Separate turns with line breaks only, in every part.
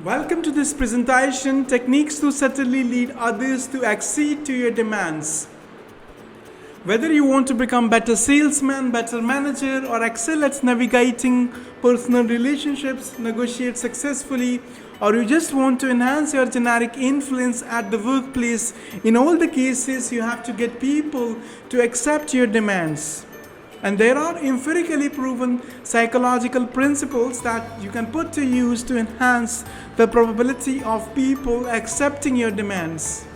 Welcome to this presentation, Techniques to Subtly Lead Others to Accede to Your Demands. Whether you want to become better salesman, better manager, or excel at navigating personal relationships, negotiate successfully, or you just want to enhance your generic influence at the workplace, in all the cases you have to get people to accept your demands. And there are empirically proven psychological principles that you can put to use to enhance the probability of people accepting your demands.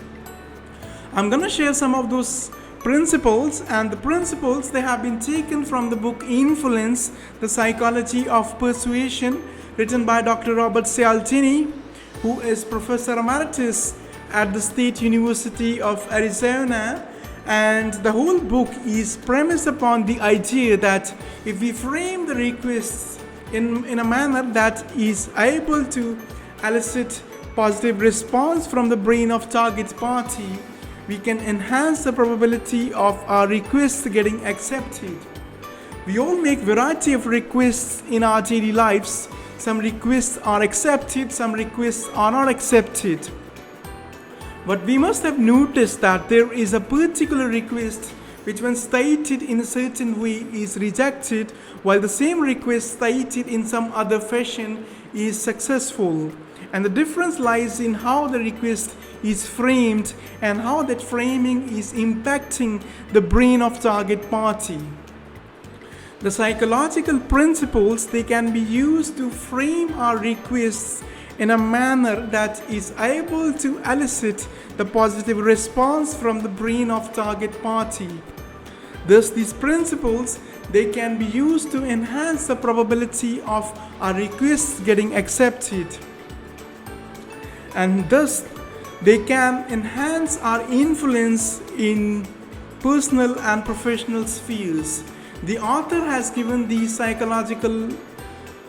I'm going to share some of those principles, and the principles, they have been taken from the book Influence, the Psychology of Persuasion, written by Dr. Robert Cialdini, who is Professor Emeritus at the State University of Arizona. And the whole book is premised upon the idea that if we frame the requests in a manner that is able to elicit positive response from the brain of target party, we can enhance the probability of our requests getting accepted. We all make variety of requests in our daily lives. Some requests are accepted, some requests are not accepted. But we must have noticed that there is a particular request which, when stated in a certain way, is rejected, while the same request stated in some other fashion is successful. And the difference lies in how the request is framed and how that framing is impacting the brain of target party. The psychological principles, they can be used to frame our requests in a manner that is able to elicit the positive response from the brain of target party. Thus, these principles, they can be used to enhance the probability of our requests getting accepted. And thus, they can enhance our influence in personal and professional spheres. The author has given these psychological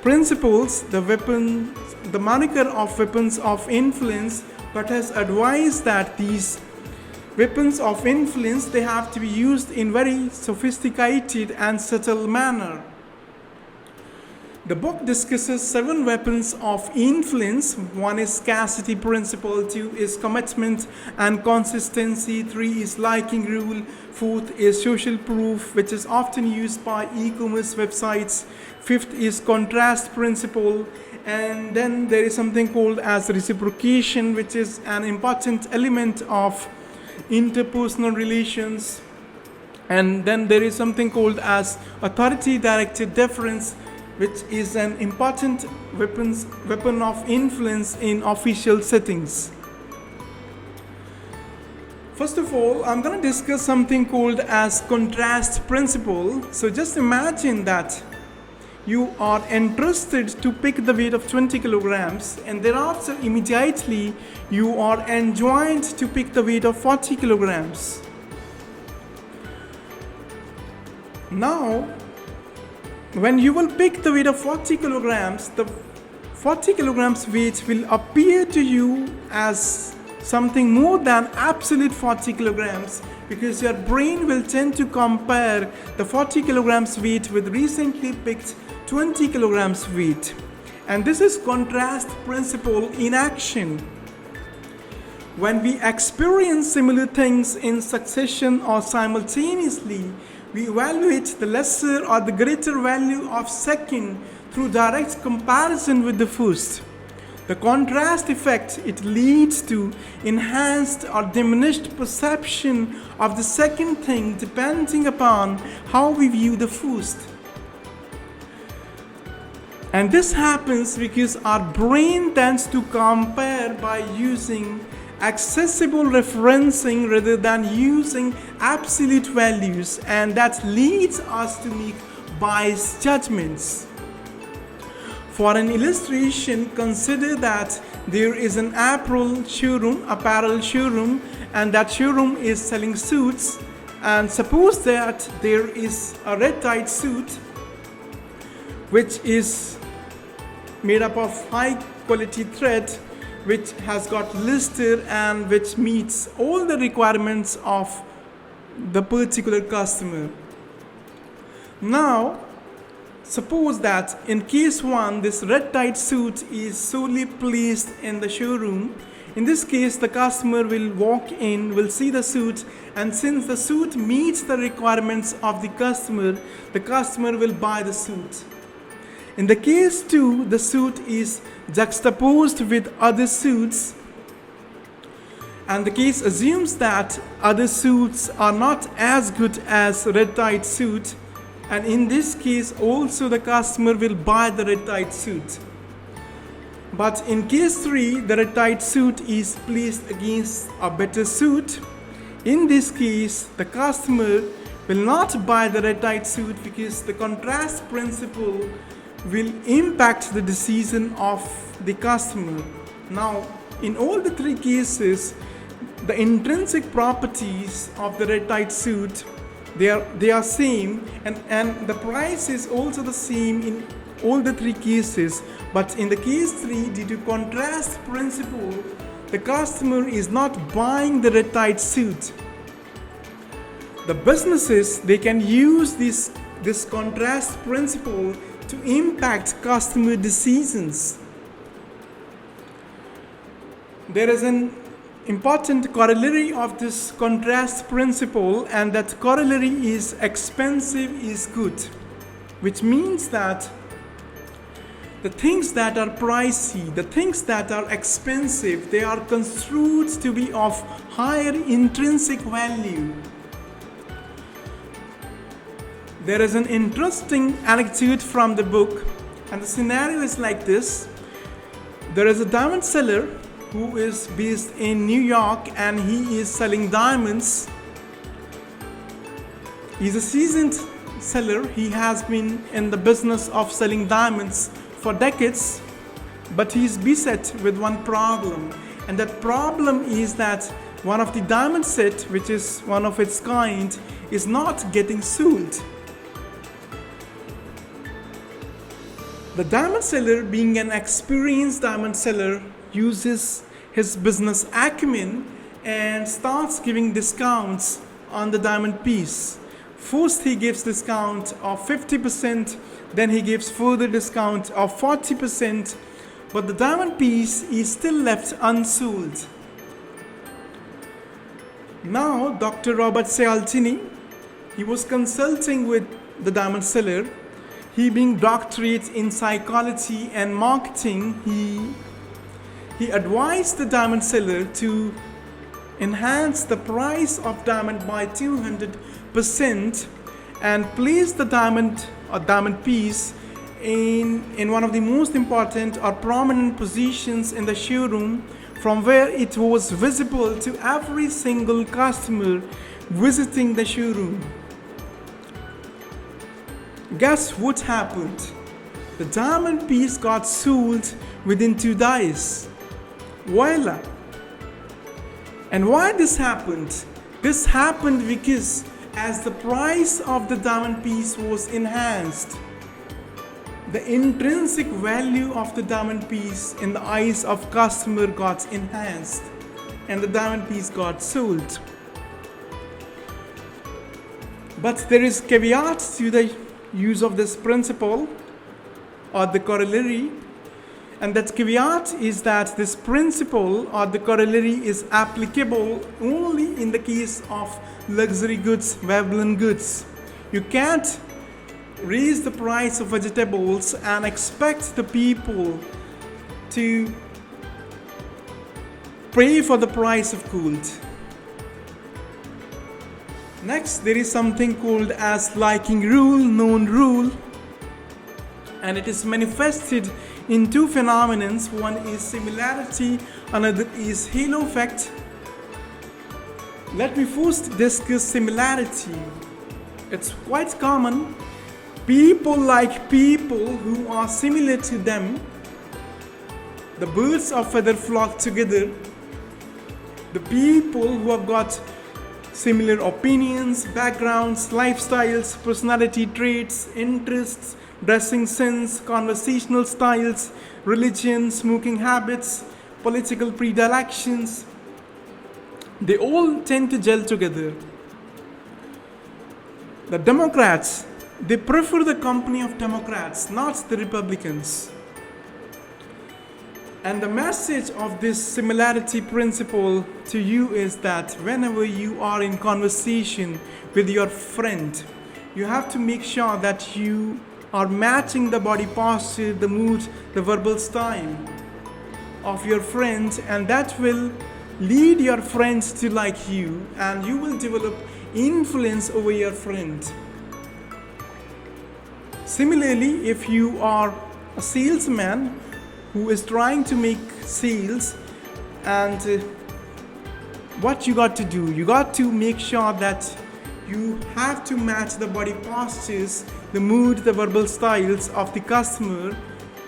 principles the moniker of weapons of influence, but has advised that these weapons of influence, they have to be used in very sophisticated and subtle manner. The book discusses 7 weapons of influence. 1 is Scarcity Principle, 2 is Commitment and Consistency, 3 is Liking Rule, 4th is Social Proof, which is often used by e-commerce websites, 5th is Contrast Principle, and then there is something called as Reciprocation, which is an important element of interpersonal relations, and then there is something called as Authority-Directed Deference, which is an important weapon of influence in official settings. First of all, I'm going to discuss something called as Contrast Principle. So just imagine that you are entrusted to pick the weight of 20 kilograms, and thereafter immediately you are enjoined to pick the weight of 40 kilograms. Now, when you will pick the weight of 40 kilograms, the 40 kilograms weight will appear to you as something more than absolute 40 kilograms, because your brain will tend to compare the 40 kilograms weight with recently picked 20 kilograms weight. And this is contrast principle in action. When we experience similar things in succession or simultaneously, we evaluate the lesser or the greater value of second through direct comparison with the first. The contrast effect, it leads to enhanced or diminished perception of the second thing depending upon how we view the first. And this happens because our brain tends to compare by using accessible referencing rather than using absolute values, and that leads us to make biased judgments. For an illustration, consider that there is an apparel showroom, and that showroom is selling suits, and suppose that there is a red tie suit which is made up of high quality thread, which has got blister and which meets all the requirements of the particular customer. Now, Suppose that in case 1, this red tied suit is solely placed in the showroom. In this case, the customer will walk in, will see the suit, and since the suit meets the requirements of the customer will buy the suit. In the case 2, the suit is juxtaposed with other suits, and the case assumes that other suits are not as good as red tied suit, and in this case also the customer will buy the red tied suit. But in case 3, the red tied suit is placed against a better suit. In this case, the customer will not buy the red tied suit because the contrast principle will impact the decision of the customer. Now, in all the 3 cases, the intrinsic properties of the red tied suit, they are same, and the price is also the same in all the 3 cases. But in the case 3, due to contrast principle, the customer is not buying the red tied suit. The businesses, they can use this contrast principle to impact customer decisions. There is an important corollary of this contrast principle, and that corollary is expensive is good, which means that the things that are pricey, the things that are expensive, they are construed to be of higher intrinsic value. There is an interesting anecdote from the book, and the scenario is like this. There is a diamond seller who is based in New York, and he is selling diamonds. He's a seasoned seller. He has been in the business of selling diamonds for decades, but he is beset with one problem, and that problem is that one of the diamond set, which is one of its kind, is not getting sold. The diamond seller, being an experienced diamond seller, uses his business acumen and starts giving discounts on the diamond piece. First he gives discount of 50%, then he gives further discount of 40%, but the diamond piece is still left unsold. Now Dr. Robert Cialdini, he was consulting with the diamond seller. He being doctorate in psychology and marketing, he advised the diamond seller to enhance the price of diamond by 200% and place the diamond or diamond piece in one of the most important or prominent positions in the showroom, from where it was visible to every single customer visiting the showroom. Guess what happened? The diamond piece got sold within 2 days. Voila! And why this happened? This happened because as the price of the diamond piece was enhanced, the intrinsic value of the diamond piece in the eyes of customer got enhanced, and the diamond piece got sold. But there is caveat to the use of this principle or the corollary, and that caveat is that this principle or the corollary is applicable only in the case of luxury goods, Babylon goods. You can't raise the price of vegetables and expect the people to pay for the price of gold. Next, there is something called as liking rule, known rule, and it is manifested in 2 phenomena. One is similarity, another is halo effect. Let me first discuss similarity. It's quite common. People like people who are similar to them. The birds of feather flock together. The people who have got similar opinions, backgrounds, lifestyles, personality traits, interests, dressing sense, conversational styles, religion, smoking habits, political predilections, they all tend to gel together. The Democrats, They prefer the company of Democrats, not the Republicans. And the message of this similarity principle to you is that whenever you are in conversation with your friend, you have to make sure that you are matching the body posture, the mood, the verbal style of your friend, and that will lead your friends to like you, and you will develop influence over your friend. Similarly, if you are a salesman who is trying to make sales, and what you got to do, you got to make sure that you have to match the body postures, the mood, the verbal styles of the customer,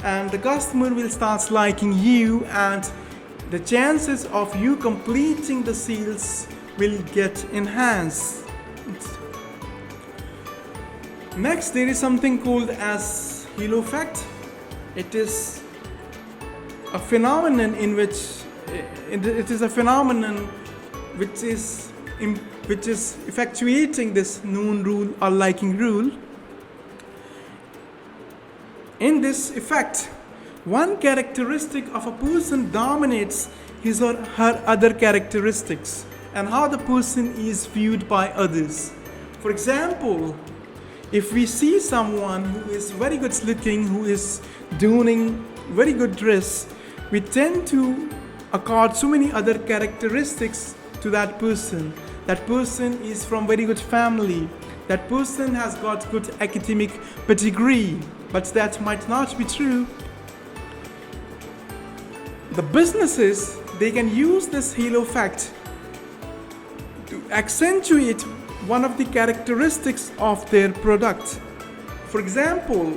and the customer will start liking you, and the chances of you completing the sales will get enhanced. Next, there is something called as halo effect. It is a phenomenon in which it is a phenomenon which is effectuating this known rule or liking rule. In this effect, one characteristic of a person dominates his or her other characteristics and how the person is viewed by others. For example, if we see someone who is very good looking, who is doing very good dress, we tend to accord so many other characteristics to that person. That person is from very good family. That person has got good academic pedigree, but that might not be true. The businesses, they can use this halo effect to accentuate one of the characteristics of their product. For example,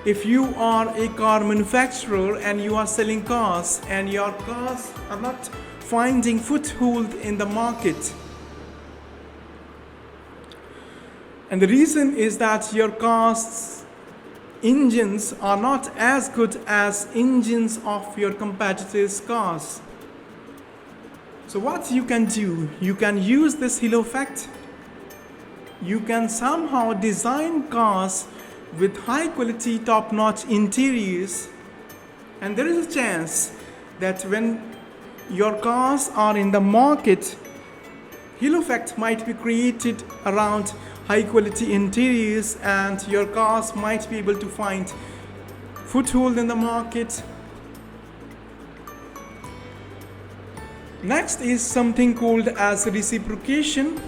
if you are a car manufacturer and you are selling cars and your cars are not finding foothold in the market, and the reason is that your cars' engines are not as good as engines of your competitors' cars. So what you can do, you can use this halo effect. You can somehow design cars with high quality, top-notch interiors, and there is a chance that when your cars are in the market, halo effect might be created around high quality interiors, and your cars might be able to find foothold in the market. Next is something called as reciprocation.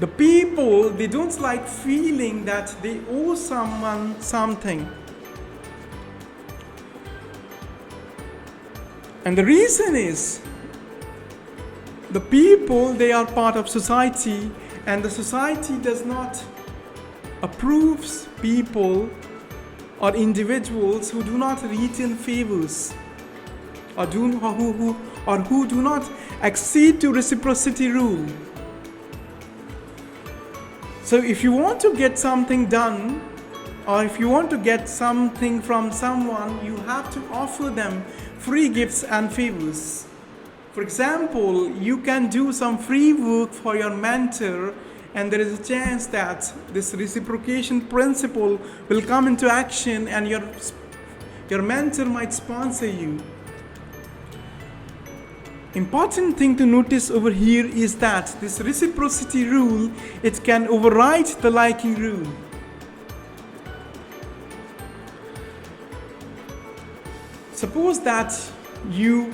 The people, they don't like feeling that they owe someone something. And the reason is, the people, they are part of society, and the society does not approve people or individuals who do not return favors or who do not accede to reciprocity rule. So if you want to get something done, or if you want to get something from someone, you have to offer them free gifts and favors. For example, you can do some free work for your mentor, and there is a chance that this reciprocation principle will come into action, and your mentor might sponsor you. Important thing to notice over here is that this reciprocity rule, it can override the liking rule. Suppose that you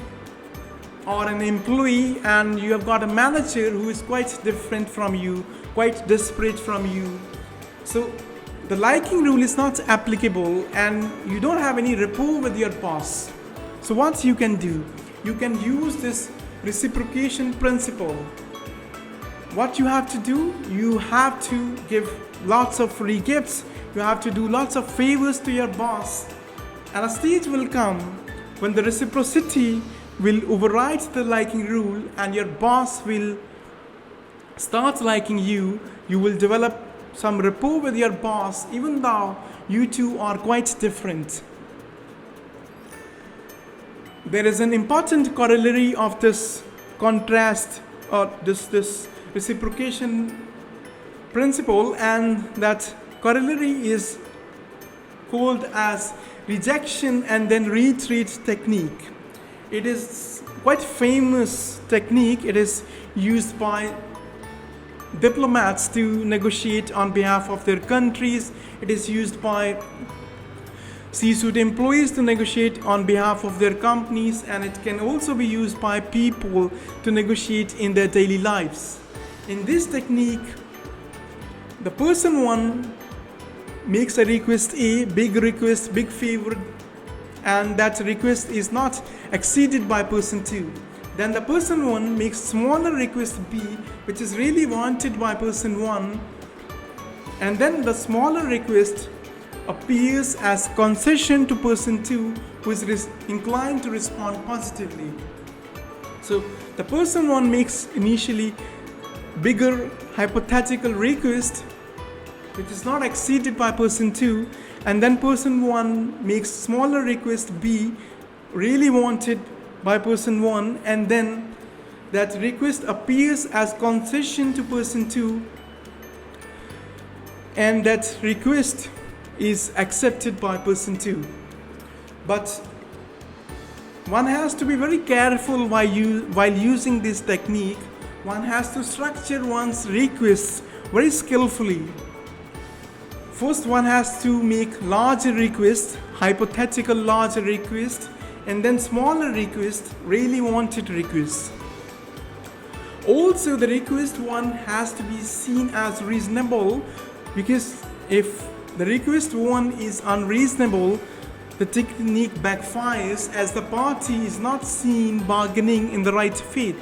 are an employee and you have got a manager who is quite different from you, quite disparate from you. So the liking rule is not applicable and you don't have any rapport with your boss. So what you can do? You can use this reciprocation principle. What you have to do? You have to give lots of free gifts. You have to do lots of favors to your boss. And a stage will come when the reciprocity will override the liking rule and your boss will start liking you. You will develop some rapport with your boss even though you two are quite different. There is an important corollary of this contrast or this reciprocation principle, and that corollary is called as rejection and then retreat technique. It is quite famous technique. It is used by diplomats to negotiate on behalf of their countries. It is used by C-suite employees to negotiate on behalf of their companies, and it can also be used by people to negotiate in their daily lives. In this technique, the person one makes a request A, big request, big favor, and that request is not exceeded by person 2. Then the person 1 makes smaller request B, which is really wanted by person 1, and then the smaller request appears as concession to person 2, who is inclined to respond positively. So the person 1 makes initially bigger hypothetical request, which is not exceeded by person 2, and then person 1 makes smaller request B, really wanted by person 1, and then that request appears as concession to person 2, and that request is accepted by person 2. But one has to be very careful while using this technique. One has to structure one's requests very skillfully. First, one has to make larger requests, hypothetical larger requests, and then smaller requests, really wanted requests. Also, the request one has to be seen as reasonable, because if the request one is unreasonable, the technique backfires as the party is not seen bargaining in the right faith.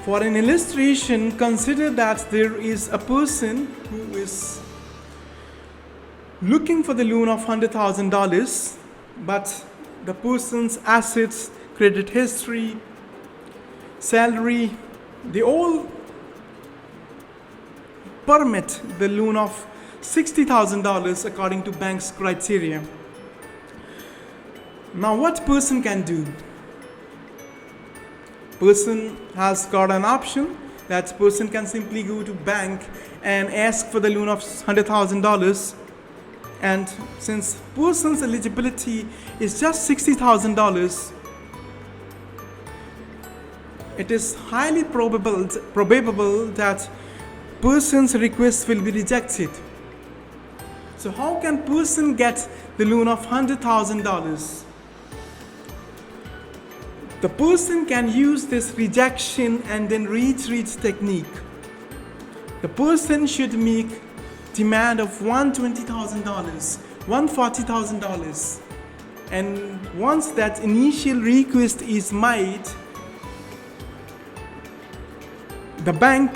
For an illustration, consider that there is a person who is looking for the loan of $100,000, but the person's assets, credit history, salary, they all permit the loan of $60,000 according to bank's criteria. Now, what person can do? Person has got an option. That person can simply go to bank and ask for the loan of $100,000. And since person's eligibility is just $60,000, it is highly probable that person's request will be rejected. So how can person get the loan of $100,000? The person can use this rejection and then retreat technique. The person should make demand of $120,000, $140,000, and once that initial request is made, the bank,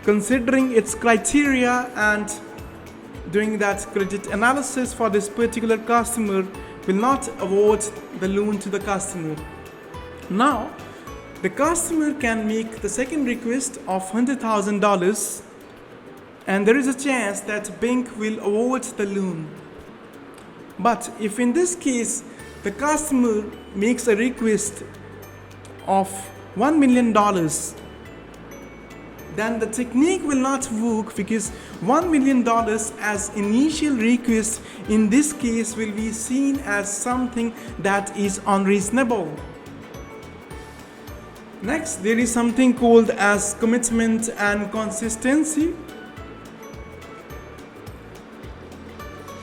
considering its criteria and doing that credit analysis for this particular customer, will not award the loan to the customer. Now, the customer can make the second request of $100,000, and there is a chance that bank will award the loan. But if in this case the customer makes a request of $1 million, then the technique will not work, because $1 million as initial request in this case will be seen as something that is unreasonable. Next, there is something called as commitment and consistency.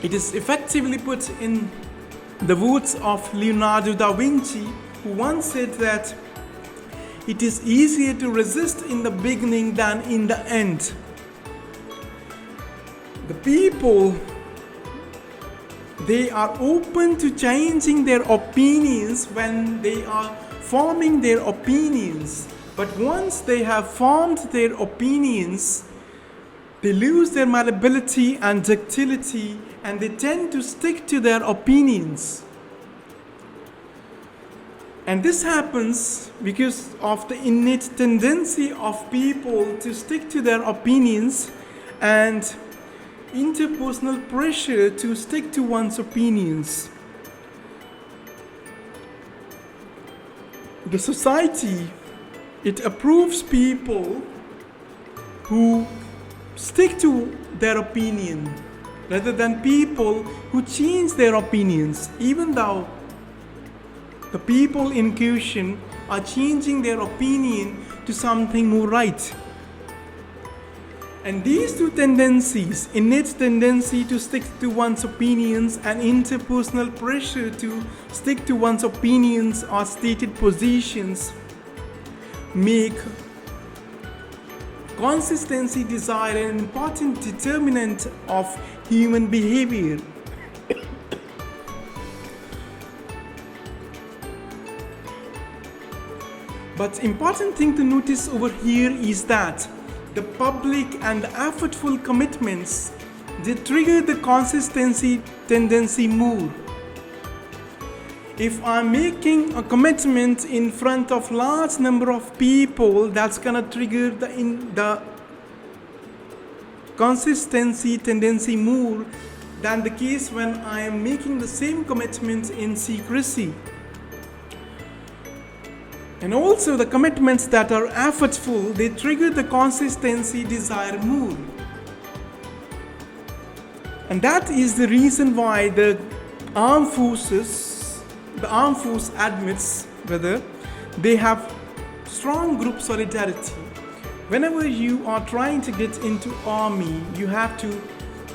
It is effectively put in the words of Leonardo da Vinci, who once said that it is easier to resist in the beginning than in the end. The people, they are open to changing their opinions when they are forming their opinions. But once they have formed their opinions, they lose their malleability and ductility, and they tend to stick to their opinions. And this happens because of the innate tendency of people to stick to their opinions and interpersonal pressure to stick to one's opinions. The society It approves people who stick to their opinion rather than people who change their opinions, even though the people in question are changing their opinion to something more right. And these two tendencies, innate tendency to stick to one's opinions and interpersonal pressure to stick to one's opinions or stated positions, make consistency desire an important determinant of human behavior. But important thing to notice over here is that the public and effortful commitments, they trigger the consistency tendency more. If I'm making a commitment in front of large number of people, that's gonna trigger the consistency tendency more than the case when I am making the same commitment in secrecy. And also the commitments that are effortful, they trigger the consistency desire more. And that is the reason why the armed force admits whether they have strong group solidarity. Whenever you are trying to get into army, you have to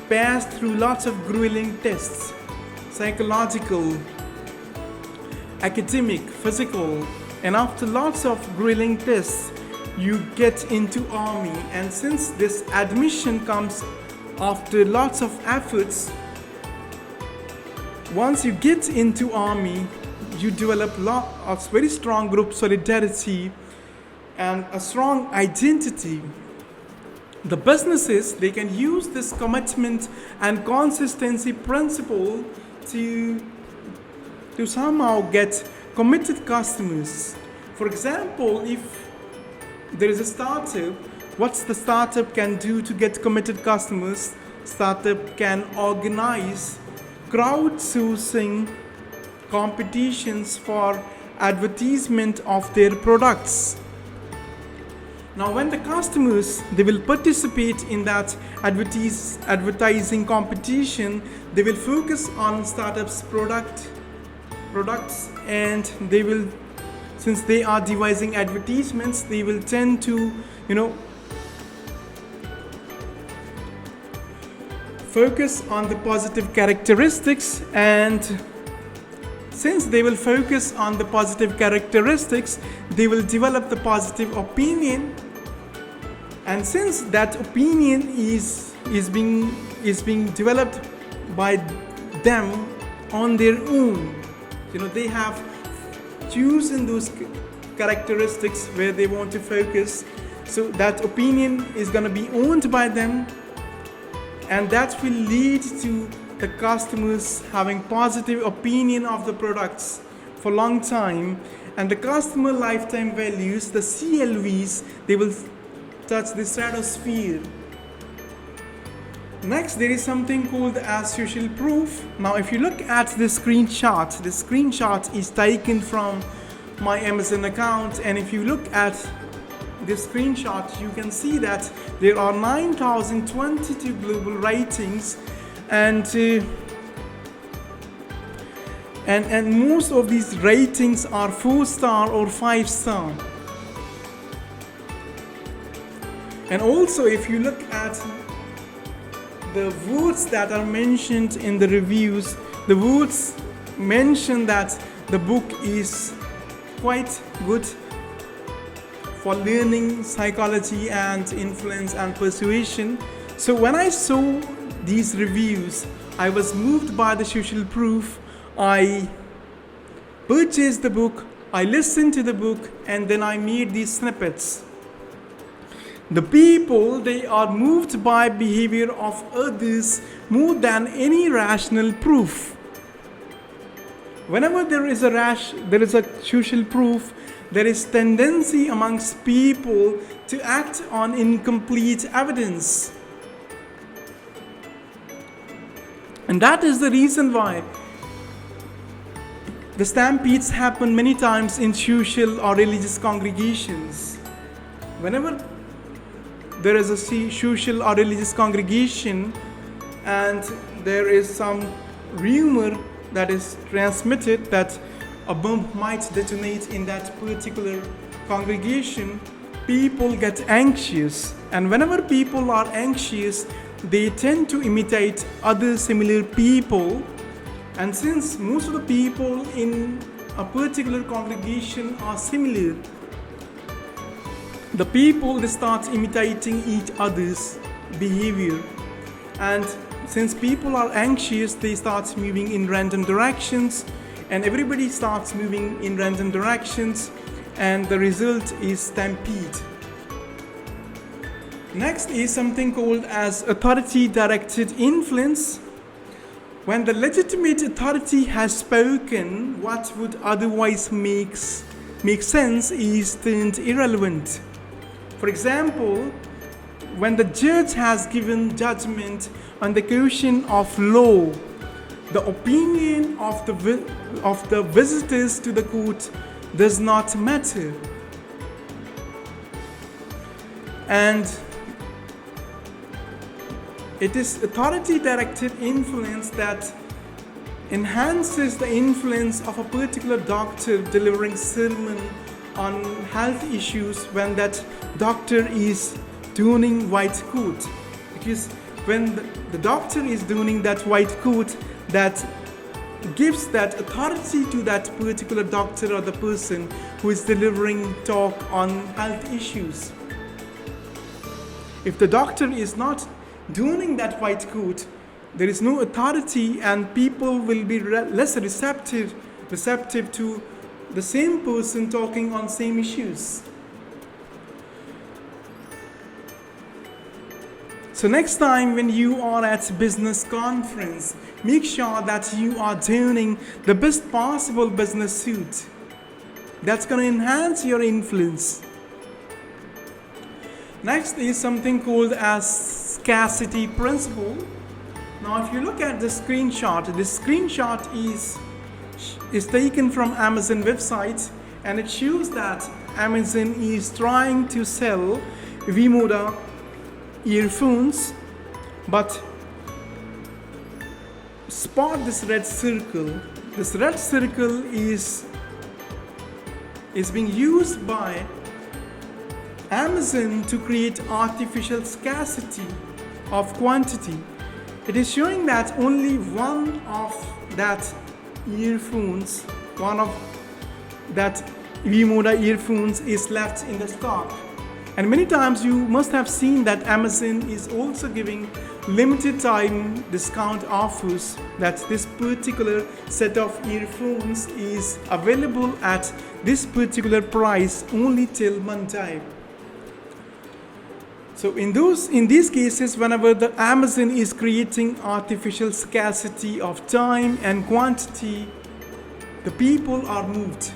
pass through lots of grueling tests, psychological, academic, physical, and after lots of grueling tests, you get into army. And since this admission comes after lots of efforts, once you get into army, you develop a very strong group solidarity and a strong identity. The businesses, they can use this commitment and consistency principle to somehow get committed customers. For example, if there is a startup, what's the startup can do to get committed customers? Startup can organize crowdsourcing competitions for advertisement of their products. Now when the customers, they will participate in that advertising competition, they will focus on startups products, and they will, since they are devising advertisements, they will tend to focus on the positive characteristics. And since they will focus on the positive characteristics, they will develop the positive opinion. And since that opinion is being developed by them on their own, they have chosen those characteristics where they want to focus, so that opinion is going to be owned by them, and that will lead to the customers having positive opinion of the products for a long time. And the customer lifetime values, the CLVs, they will touch the stratosphere. Next, there is something called as social proof. Now if you look at this screenshot is taken from my Amazon account, and if you look at this screenshot, you can see that there are 9,022 global ratings, and most of these ratings are 4-star or 5-star. And also if you look at the words that are mentioned in the reviews, the words mention that the book is quite good for learning psychology and influence and persuasion. So when I saw these reviews, I was moved by the social proof. I purchased the book, I listened to the book, and then I made these snippets. The people, they are moved by behavior of others more than any rational proof. Whenever there is a social proof, there is tendency amongst people to act on incomplete evidence. And that is the reason why the stampedes happen many times in social or religious congregations. Whenever there is a social or religious congregation and there is some rumor that is transmitted that a bomb might detonate in that particular congregation, people get anxious. And whenever people are anxious, they tend to imitate other similar people. And since most of the people in a particular congregation are similar, the people, they start imitating each other's behavior. And since people are anxious, they start moving in random directions, and everybody starts moving in random directions, and the result is stampede. Next is something called as authority directed influence. When the legitimate authority has spoken, what would otherwise make sense is turned irrelevant. For example, when the judge has given judgment on the question of law, the opinion of the visitors to the court does not matter. And it is authority-directed influence that enhances the influence of a particular doctor delivering sermon on health issues when that doctor is donning white coat. Because when the doctor is donning that white coat, that gives that authority to that particular doctor or the person who is delivering talk on health issues. If the doctor is not donning that white coat, there is no authority, and people will be less receptive to the same person talking on same issues. So next time when you are at business conference, make sure that you are donning the best possible business suit. That's going to enhance your influence. Next is something called as Scarcity Principle. Now if you look at the screenshot, this screenshot is taken from Amazon website, and it shows that Amazon is trying to sell V-Moda earphones, but spot this red circle. This red circle is being used by Amazon to create artificial scarcity of quantity. It is showing that only one of that earphones, one of that V-Moda earphones is left in the stock. And many times you must have seen that Amazon is also giving limited time discount offers, that this particular set of earphones is available at this particular price only till Monday. So in these cases, whenever the Amazon is creating artificial scarcity of time and quantity, the people are moved.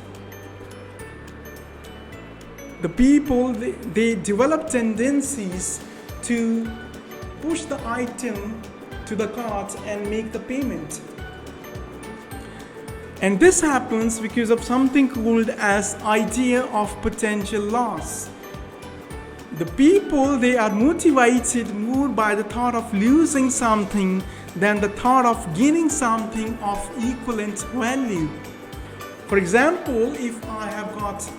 The people, they develop tendencies to push the item to the cart and make the payment. And this happens because of something called as idea of potential loss. The people, they are motivated more by the thought of losing something than the thought of gaining something of equivalent value. For example, if I have got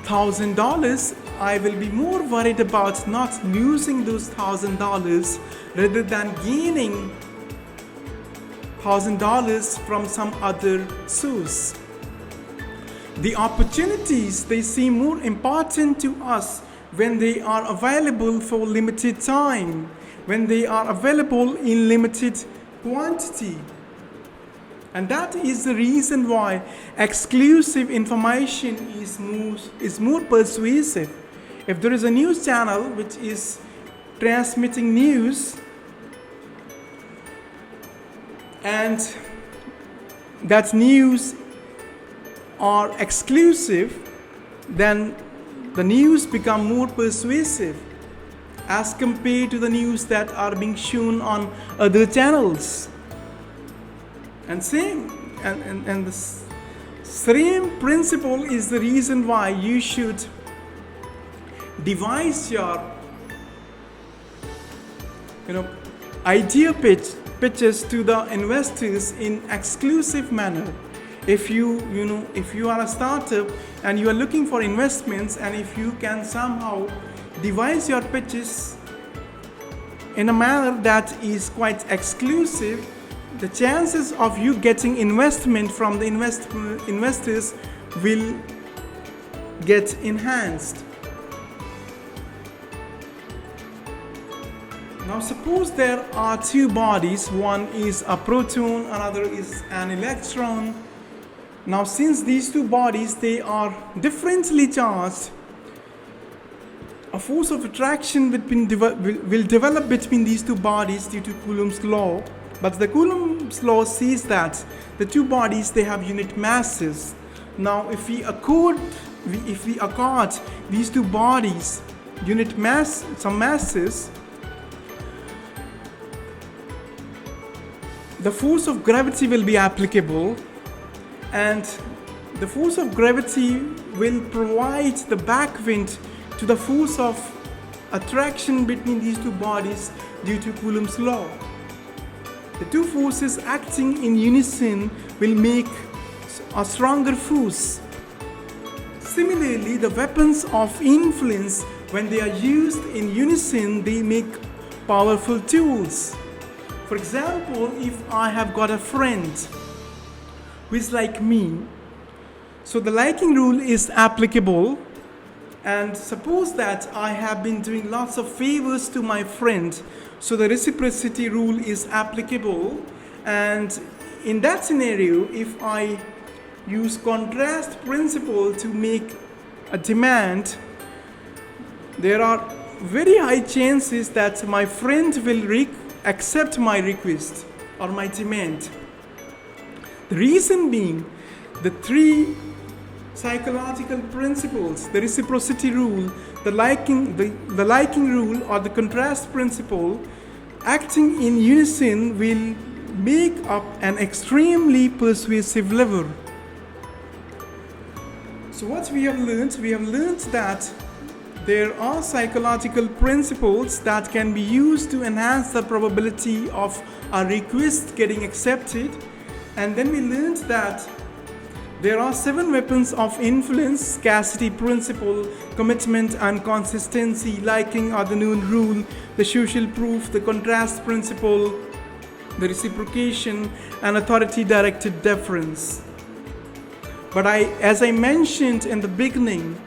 $1,000, I will be more worried about not losing those $1,000 rather than gaining $1,000 from some other source. The opportunities, they seem more important to us when they are available for limited time, when they are available in limited quantity. And that is the reason why exclusive information is more persuasive. If there is a news channel which is transmitting news and that news are exclusive, then the news become more persuasive as compared to the news that are being shown on other channels. And the same principle is the reason why you should devise your idea pitches to the investors in exclusive manner. If you are a startup and you are looking for investments, and if you can somehow devise your pitches in a manner that is quite exclusive, the chances of you getting investment from the investors will get enhanced. Now suppose there are two bodies, one is a proton, another is an electron. Now since these two bodies, they are differently charged, a force of attraction will develop between these two bodies due to Coulomb's law. But the Coulomb's law says that the two bodies, they have unit masses. Now if we accord these two bodies some masses, the force of gravity will be applicable, and the force of gravity will provide the backwind to the force of attraction between these two bodies due to Coulomb's law. The two forces acting in unison will make a stronger force. Similarly, the weapons of influence, when they are used in unison, they make powerful tools. For example, if I have got a friend who is like me, so the liking rule is applicable, and suppose that I have been doing lots of favors to my friend, so the reciprocity rule is applicable. And in that scenario, if I use contrast principle to make a demand, there are very high chances that my friend will accept my request or my demand. The reason being, the three psychological principles, the reciprocity rule, the liking rule, or the contrast principle, acting in unison will make up an extremely persuasive lever. So what we have learned? We have learned that there are psychological principles that can be used to enhance the probability of a request getting accepted. And then we learned that there are 7 weapons of influence: scarcity principle, commitment and consistency, liking or the known rule, the social proof, the contrast principle, the reciprocation, and authority directed deference. But as I mentioned in the beginning,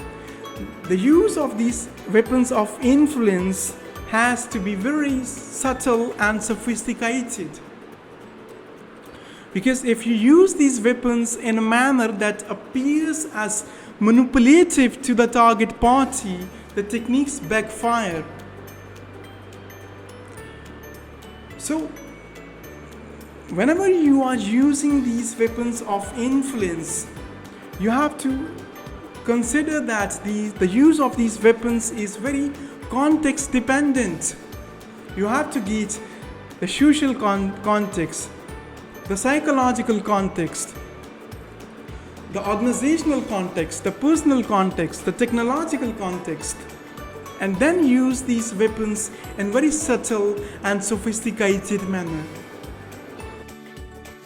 the use of these weapons of influence has to be very subtle and sophisticated. Because if you use these weapons in a manner that appears as manipulative to the target party, the techniques backfire. So, whenever you are using these weapons of influence, you have to consider that the use of these weapons is very context dependent. You have to get the social context, the psychological context, the organizational context, the personal context, the technological context, and then use these weapons in very subtle and sophisticated manner.